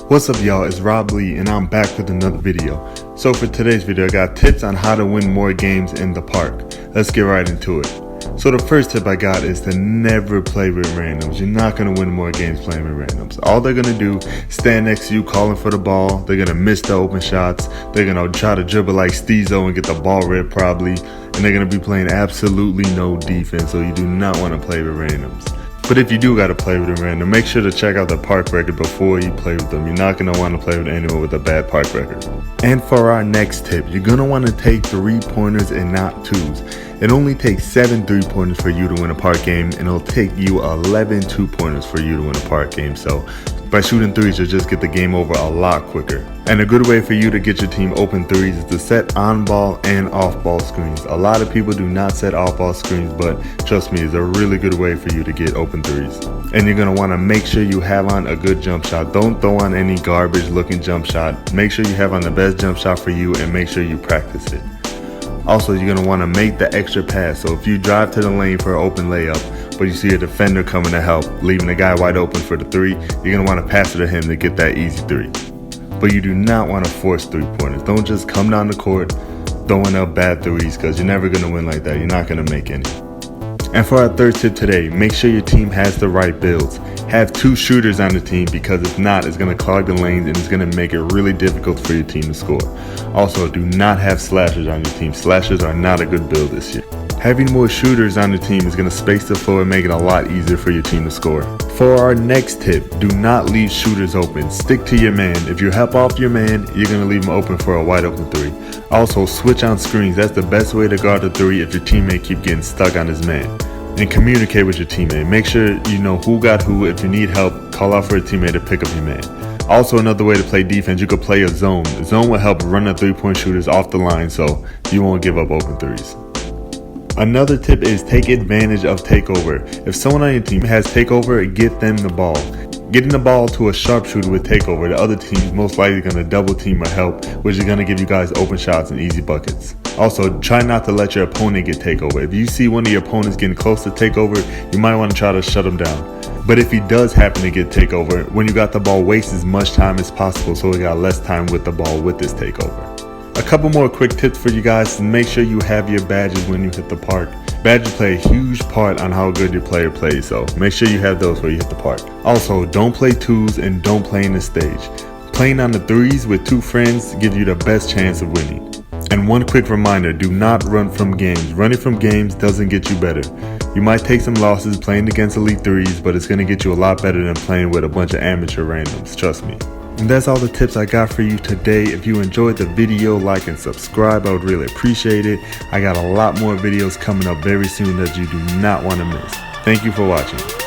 What's up y'all, it's Rob Lee and I'm back with another video. So for today's video I got tips on how to win more games in the park. Let's get right into it. So the first tip I got is to never play with randoms. You're not going to win more games playing with randoms. All they're going to do, stand next to you calling for the ball. They're going to miss the open shots. They're going to try to dribble like Stezo and get the ball red probably. And they're going to be playing absolutely no defense, so you do not want to play with randoms. But if you do got to play with a random, make sure to check out the park record before you play with them. You're not going to want to play with anyone with a bad park record. And for our next tip, you're going to want to take 3-pointers and not 2s. It only takes 7 3-pointers for you to win a park game, and it'll take you 11 2-pointers for you to win a park game. So by shooting 3s, you'll just get the game over a lot quicker. And a good way for you to get your team open 3s is to set on-ball and off-ball screens. A lot of people do not set off-ball screens, but trust me, it's a really good way for you to get open 3s. And you're going to want to make sure you have on a good jump shot. Don't throw on any garbage looking jump shot. Make sure you have on the best jump shot for you and make sure you practice it. Also, you're going to want to make the extra pass. So if you drive to the lane for an open layup, but you see a defender coming to help, leaving the guy wide open for the 3, you're going to want to pass it to him to get that easy 3. But you do not want to force 3-pointers. Don't just come down the court throwing up bad 3s, because you're never going to win like that. You're not going to make any. And for our third tip today, make sure your team has the right builds. Have 2 shooters on the team, because if not, it's going to clog the lanes and it's going to make it really difficult for your team to score. Also, do not have slashers on your team. Slashers are not a good build this year. Having more shooters on the team is going to space the floor and make it a lot easier for your team to score. For our next tip, do not leave shooters open. Stick to your man. If you help off your man, you're going to leave him open for a wide open 3. Also, switch on screens. That's the best way to guard the 3 if your teammate keep getting stuck on his man. And communicate with your teammate. Make sure you know who got who. If you need help, call out for a teammate to pick up your man. Also, another way to play defense, you could play a zone. A zone will help run the 3-point shooters off the line so you won't give up open 3s. Another tip is take advantage of takeover. If someone on your team has takeover, get them the ball. Getting the ball to a sharpshooter with takeover, the other team is most likely going to double team or help, which is going to give you guys open shots and easy buckets. Also, try not to let your opponent get takeover. If you see one of your opponents getting close to takeover, you might want to try to shut him down. But if he does happen to get takeover, when you got the ball, waste as much time as possible so we got less time with the ball with this takeover. A couple more quick tips for you guys. Make sure you have your badges when you hit the park. Badges play a huge part on how good your player plays, so make sure you have those when you hit the park. Also, don't play 2s and don't play in the stage. Playing on the 3s with 2 friends gives you the best chance of winning. And one quick reminder, do not run from games. Running from games doesn't get you better. You might take some losses playing against elite 3s, but it's going to get you a lot better than playing with a bunch of amateur randoms, trust me. And that's all the tips I got for you today. If you enjoyed the video, like and subscribe. I would really appreciate it. I got a lot more videos coming up very soon that you do not want to miss. Thank you for watching.